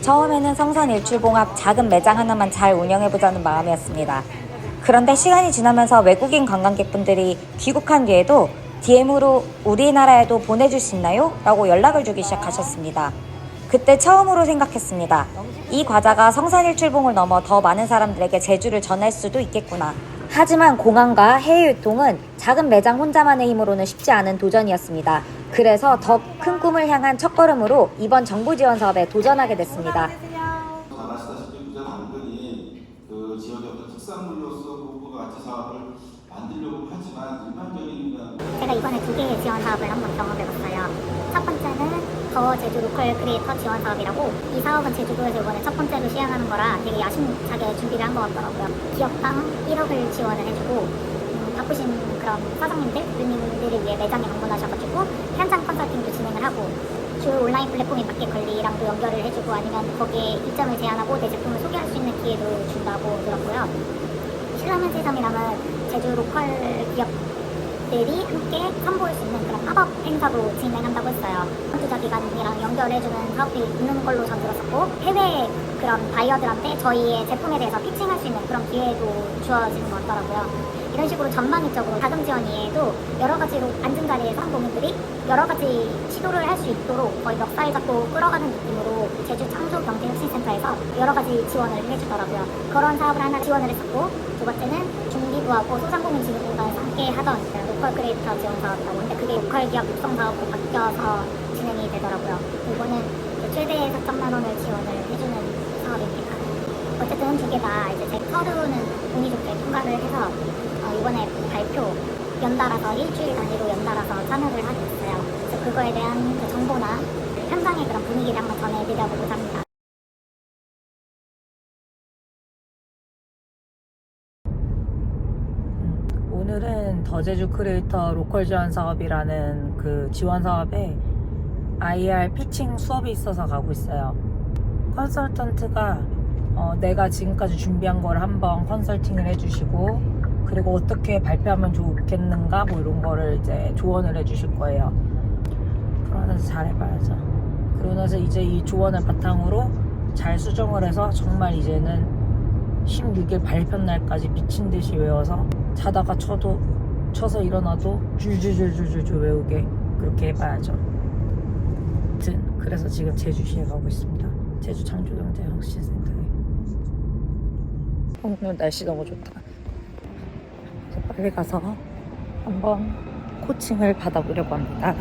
처음에는 성산 일출봉 앞 작은 매장 하나만 잘 운영해보자는 마음이었습니다. 그런데 시간이 지나면서 외국인 관광객분들이 귀국한 뒤에도 DM으로 우리나라에도 보내줄 수 있나요? 라고 연락을 주기 시작하셨습니다. 그때 처음으로 생각했습니다. 이 과자가 성산일출봉을 넘어 더 많은 사람들에게 제주를 전할 수도 있겠구나. 하지만 공항과 해외 유통은 작은 매장 혼자만의 힘으로는 쉽지 않은 도전이었습니다. 그래서 더 큰 꿈을 향한 첫걸음으로 이번 정부 지원 사업에 도전하게 됐습니다. 잘 아시다시피 부자 당근이 그 지역의 어떤 특산물로서 부가가치 사업을 만들려고 하지만 일반적인 제가 이번에 2개의 지원 사업을 한번 경험해봤어요. 첫 번째는 더 제주 로컬 크리에이터 지원 사업이라고, 이 사업은 제주도에서 이번에 첫 번째로 시행하는 거라 되게 야심차게 준비를 한 것 같더라고요. 기업당 1억을 지원을 해주고 바쁘신 그런 사장님들, 대표님들을 위해 매장에 방문하셔가지고 현장 컨설팅도 진행을 하고, 주요 온라인 플랫폼인 마켓컬리랑도 연결을 해주고, 아니면 거기에 입점을 제안하고 내 제품을 소개할 수 있는 기회도 준다고 들었고요. 신라면 세상이라는 제주 로컬 기업들이 함께 선보일 수 있는 그런 팝업 행사도 진행한다고 했어요. 투자기관이랑 연결해주는 사업이 있는 걸로 전 들었었고, 해외 그런 바이어들한테 저희의 제품에 대해서 피칭할 수 있는 그런 기회도 주어지는 것 같더라고요. 이런 식으로 전방위적으로 자금 지원 이외에도 여러 가지로 앉은 자리에 상공인들이 여러 가지 시도를 할 수 있도록 거의 멱살 잡고 끌어가는 느낌으로 제주 창조경제혁신센터에서 여러 가지 지원을 해주더라고요. 그런 사업을 하나 지원을 했었고, 두 번째는 중기부하고 소상공인진흥공단에서 함께 하던 로컬 크리에이터 지원 사업이라고 하는데, 그게 로컬 기업 육성 사업으로 바뀌어서 진행이 되더라고요. 이거는 최대 4천만 원을 지원을 해주는 사업입니다. 어쨌든 2개 다 이제 제 서류는 운이 좋게 통과를 해서 이번에 발표 연달아서 일주일 단위로 연달아서 참여를 하게 됐어요. 그래서 그거에 대한 그 정보나 현장의 그런 분위기를 한번 전해드려보고자 합니다. 오늘은 더 제주 크리에이터 로컬 지원 사업이라는 그 지원 사업에 IR 피칭 수업이 있어서 가고 있어요. 컨설턴트가 내가 지금까지 준비한 걸 한번 컨설팅을 해주시고, 그리고 어떻게 발표하면 좋겠는가 뭐 이런 거를 이제 조언을 해주실 거예요. 그러고 나서 잘해봐야죠. 그러고 나서 이제 이 조언을 바탕으로 잘 수정을 해서 정말 이제는 16일 발표 날까지 미친듯이 외워서 자다가 쳐서 일어나도 줄줄줄줄줄 외우게 그렇게 해봐야죠. 아무튼 그래서 지금 제주시에 가고 있습니다. 제주 창조경제혁신센터에. 오늘 날씨 너무 좋다. 빨리 가서 한번 코칭을 받아보려고 합니다.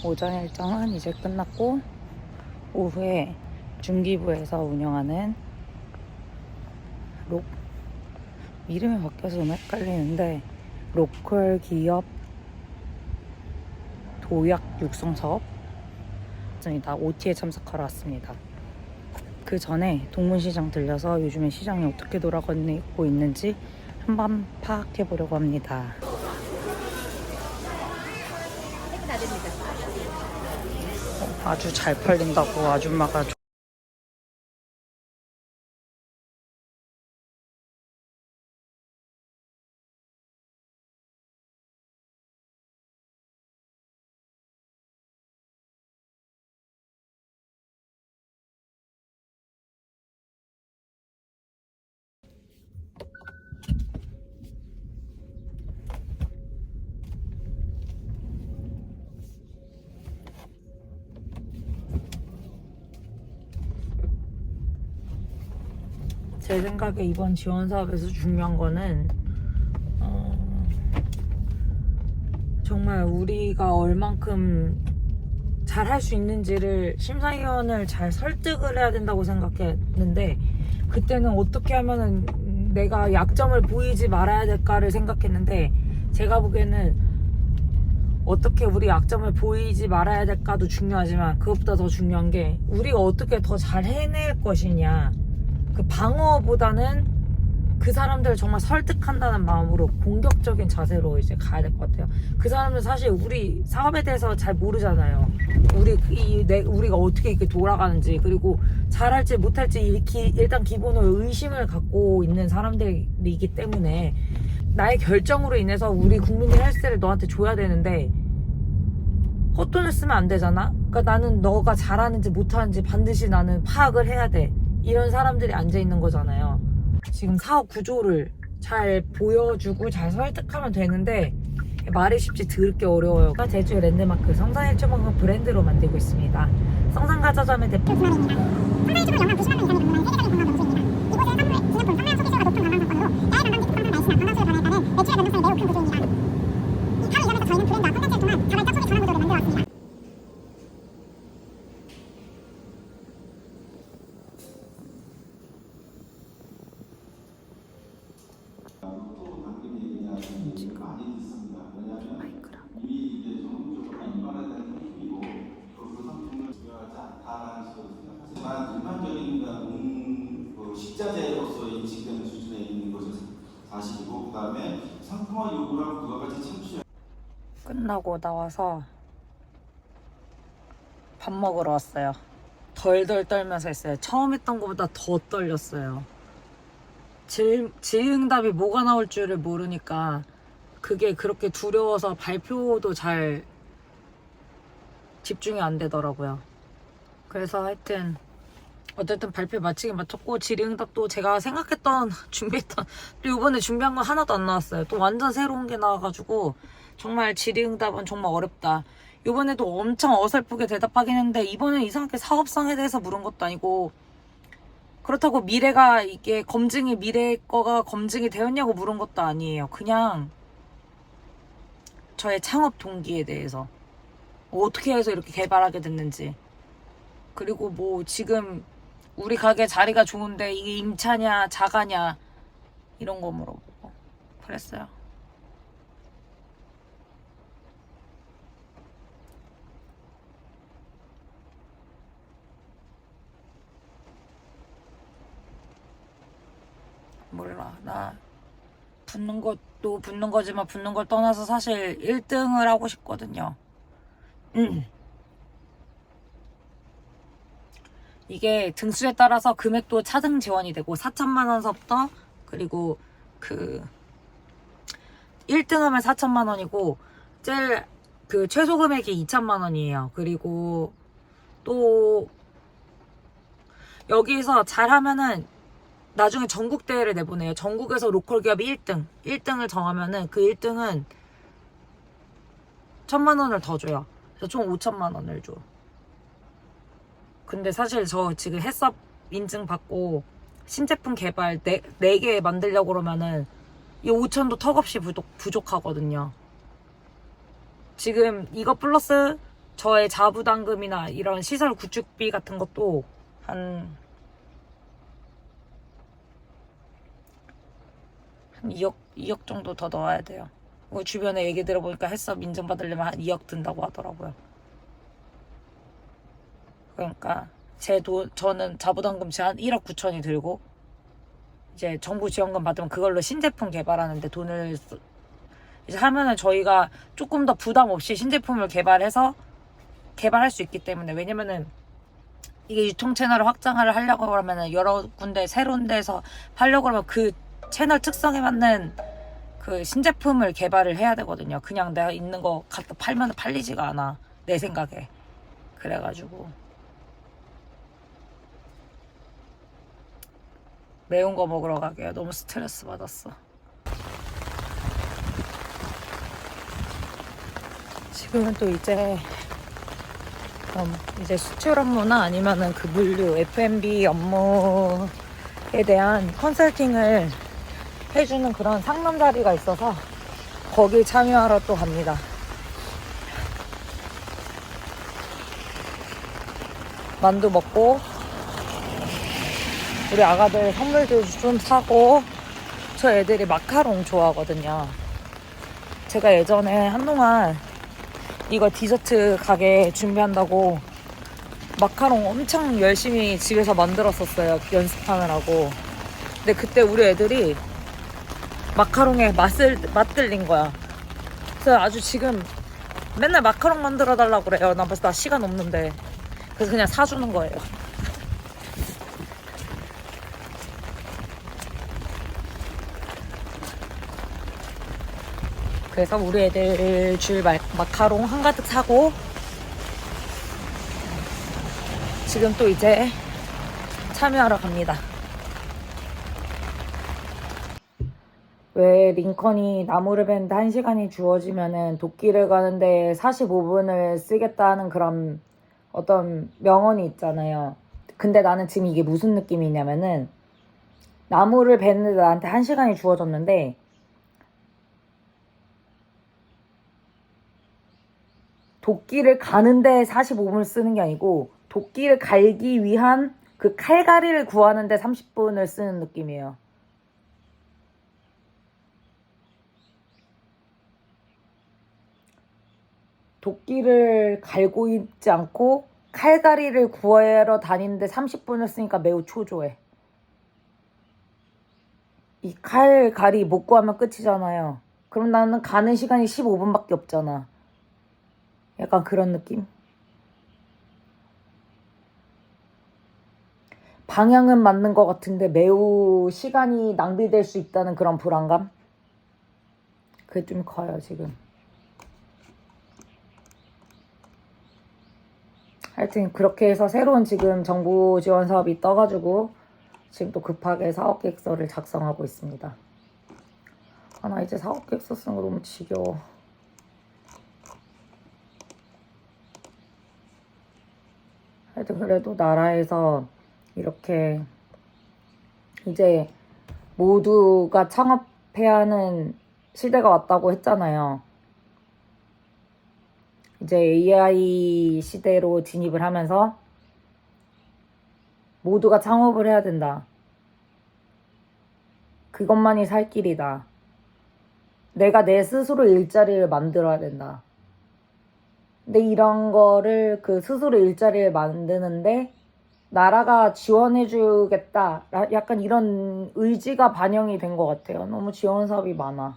오전 일정은 이제 끝났고 오후에 중기부에서 운영하는 이름이 바뀌어서 좀 헷갈리는데 로컬 기업 도약 육성 사업 다 OT에 참석하러 왔습니다. 그 전에 동문시장 들려서 요즘에 시장이 어떻게 돌아가고 있는지 한번 파악해 보려고 합니다. 아주 잘 팔린다고 아줌마가 제 생각에 이번 지원 사업에서 중요한 거는 정말 우리가 얼만큼 잘 할 수 있는지를 심사위원을 잘 설득을 해야 된다고 생각했는데 그때는 어떻게 하면은 내가 약점을 보이지 말아야 될까를 생각했는데 제가 보기에는 어떻게 우리 약점을 보이지 말아야 될까도 중요하지만 그것보다 더 중요한 게 우리가 어떻게 더 잘 해낼 것이냐 그 방어보다는 그 사람들을 정말 설득한다는 마음으로 공격적인 자세로 이제 가야 될 것 같아요. 그 사람들 사실 우리 사업에 대해서 잘 모르잖아요. 우리가 어떻게 이렇게 돌아가는지 그리고 잘할지 못할지 일단 기본으로 의심을 갖고 있는 사람들이기 때문에 나의 결정으로 인해서 우리 국민의 헬스를 너한테 줘야 되는데 헛돈을 쓰면 안 되잖아. 그러니까 나는 너가 잘하는지 못하는지 반드시 나는 파악을 해야 돼. 이런 사람들이 앉아있는 거잖아요. 지금 사업 구조를 잘 보여주고 잘 설득하면 되는데 말이 쉽지 더럽게 어려워요. 제주의 랜드마크 성산일주방을 브랜드로 만들고 있습니다. 성산가자점의 대표 성산일주는 연간 90만 명 이상이 방문하는 세계적인 관광 도시입니다. 이곳의 선물, 기념품, 상황 소비 수요가 높은 관광 수요를 반영하는 매출의 가능성이 매우 큰 구조입니다. 이 차를 이용해서 저희는 브랜드와 콘텐츠를 통한 자발적 소비 전환 구조를 만들어왔습니다. 또 당근에 대한 얘기를 많이 듣습니다. 왜냐하면 이미 이제 전국적으로 일반화된 상품이고 그 상품을 중요하지 않다라는 식으로 생각하지만 일반적인 그 식자재로서 인식되는 수준에 있는 것은 사실이고 그 다음에 상품화 요구랑 그와 같이 참수해. 끝나고 나와서 밥 먹으러 왔어요. 덜덜 떨면서 했어요. 처음 했던 것보다 더 떨렸어요. 질의응답이 뭐가 나올 줄을 모르니까 그게 그렇게 두려워서 발표도 잘 집중이 안 되더라고요. 그래서 하여튼 어쨌든 발표 마치긴 마쳤고 질의응답도 제가 생각했던 준비했던 또 이번에 준비한 건 하나도 안 나왔어요. 또 완전 새로운 게 나와가지고 정말 질의응답은 정말 어렵다. 이번에도 엄청 어설프게 대답하긴 했는데 이번엔 이상하게 사업성에 대해서 물은 것도 아니고 그렇다고 미래가 이게 미래 거가 검증이 되었냐고 물은 것도 아니에요. 그냥 저의 창업 동기에 대해서 어떻게 해서 이렇게 개발하게 됐는지 그리고 뭐 지금 우리 가게 자리가 좋은데 이게 임차냐 자가냐 이런 거 물어보고 그랬어요. 몰라. 나 붙는 것도 붙는 거지만 붙는 걸 떠나서 사실 1등을 하고 싶거든요. 이게 등수에 따라서 금액도 차등 지원이 되고 4천만 원서부터 그리고 그 1등 하면 4천만 원이고 제일 그 최소 금액이 2천만 원이에요. 그리고 또 여기서 잘하면은 나중에 전국 대회를 내보내요. 전국에서 로컬 기업이 1등을 정하면은 그 1등은 1,000만 원을 더 줘요. 그래서 총 5천만 원을 줘. 근데 사실 저 지금 햇섭 인증 받고 신제품 개발 4개 만들려고 그러면은 이 5천도 턱없이 부족하거든요. 지금 이거 플러스 저의 자부담금이나 이런 시설 구축비 같은 것도 한 2억 정도 더 넣어야 돼요. 주변에 얘기 들어보니까 헬스업 인증받으려면 한 2억 든다고 하더라고요. 그러니까 저는 자부담금 한 1억 9천이 들고 이제 정부 지원금 받으면 그걸로 신제품 개발하는데 돈을 이제 하면은 저희가 조금 더 부담 없이 신제품을 개발할 수 있기 때문에, 왜냐면은 이게 유통 채널을 확장을 하려고 그러면은 여러 군데 새로운 데서 하려고 그러면 그 채널 특성에 맞는 그 신제품을 개발을 해야 되거든요. 그냥 내가 있는 거 갖다 팔면 팔리지가 않아, 내 생각에. 그래가지고 매운 거 먹으러 가게요. 너무 스트레스 받았어. 지금은 또 이제 수출 업무나 아니면은 그 물류, F&B 업무에 대한 컨설팅을 해주는 그런 상담 자리가 있어서 거기 참여하러 또 갑니다. 만두 먹고 우리 아가들 선물도 좀 사고, 저 애들이 마카롱 좋아하거든요. 제가 예전에 한동안 이거 디저트 가게 준비한다고 마카롱 엄청 열심히 집에서 만들었었어요. 연습하느라고. 근데 그때 우리 애들이 마카롱에 맛들린 거야. 그래서 아주 지금 맨날 마카롱 만들어 달라고 그래요. 나 시간 없는데. 그래서 그냥 사주는 거예요. 그래서 우리 애들 줄 마카롱 한가득 사고 지금 또 이제 참여하러 갑니다. 왜 링컨이 나무를 베는데 1시간이 주어지면은 도끼를 가는데 45분을 쓰겠다는 그런 어떤 명언이 있잖아요. 근데 나는 지금 이게 무슨 느낌이냐면은, 나무를 베는데 나한테 1시간이 주어졌는데 도끼를 가는데 45분을 쓰는 게 아니고 도끼를 갈기 위한 그 칼갈이를 구하는데 30분을 쓰는 느낌이에요. 도끼를 갈고 있지 않고 칼갈이를 구하러 다니는데 30분을 쓰니까 매우 초조해. 이 칼갈이 못 구하면 끝이잖아요. 그럼 나는 가는 시간이 15분밖에 없잖아. 약간 그런 느낌? 방향은 맞는 것 같은데 매우 시간이 낭비될 수 있다는 그런 불안감? 그게 좀 커요, 지금. 하여튼 그렇게 해서 새로운 지금 정부 지원 사업이 떠가지고 지금 또 급하게 사업계획서를 작성하고 있습니다. 아, 나 이제 사업계획서 쓰는 거 너무 지겨워. 하여튼 그래도 나라에서 이렇게 이제 모두가 창업해야 하는 시대가 왔다고 했잖아요. 이제 AI 시대로 진입을 하면서 모두가 창업을 해야 된다. 그것만이 살 길이다. 내가 내 스스로 일자리를 만들어야 된다. 근데 이런 거를 그 스스로 일자리를 만드는데 나라가 지원해주겠다. 약간 이런 의지가 반영이 된 것 같아요. 너무 지원 사업이 많아.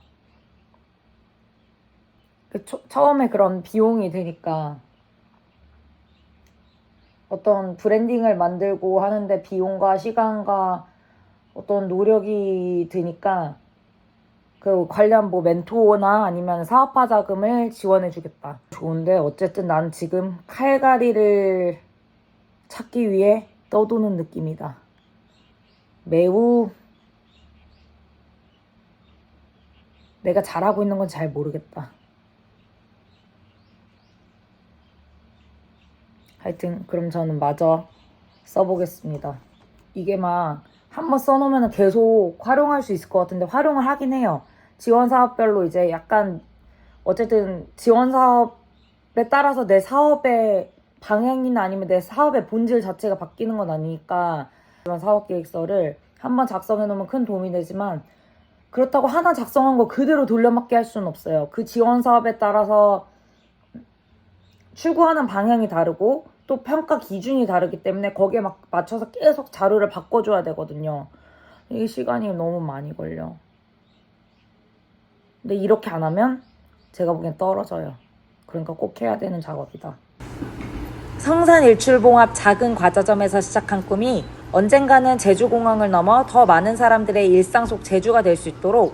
처음에 그런 비용이 드니까 어떤 브랜딩을 만들고 하는데 비용과 시간과 어떤 노력이 드니까 그 관련 뭐 멘토나 아니면 사업화 자금을 지원해주겠다. 좋은데 어쨌든 난 지금 칼갈이를 찾기 위해 떠도는 느낌이다. 매우 내가 잘하고 있는 건 잘 모르겠다. 하여튼 그럼 저는 마저 써보겠습니다. 이게 막 한번 써놓으면 계속 활용할 수 있을 것 같은데 활용을 하긴 해요. 지원 사업별로 이제 약간 어쨌든 지원 사업 따라서 내 사업의 방향이나 아니면 내 사업의 본질 자체가 바뀌는 건 아니니까 그런 사업 계획서를 한번 작성해 놓으면 큰 도움이 되지만 그렇다고 하나 작성한 거 그대로 돌려막기 할 수는 없어요. 그 지원 사업에 따라서 추구하는 방향이 다르고 또 평가 기준이 다르기 때문에 거기에 막 맞춰서 계속 자료를 바꿔줘야 되거든요. 이게 시간이 너무 많이 걸려. 근데 이렇게 안 하면 제가 보기엔 떨어져요. 그러니까 꼭 해야 되는 작업이다. 성산 일출봉합 작은 과자점에서 시작한 꿈이 언젠가는 제주공항을 넘어 더 많은 사람들의 일상 속 제주가 될 수 있도록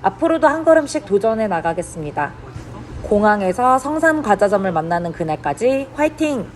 앞으로도 한 걸음씩 도전해 나가겠습니다. 공항에서 성산 과자점을 만나는 그날까지 화이팅!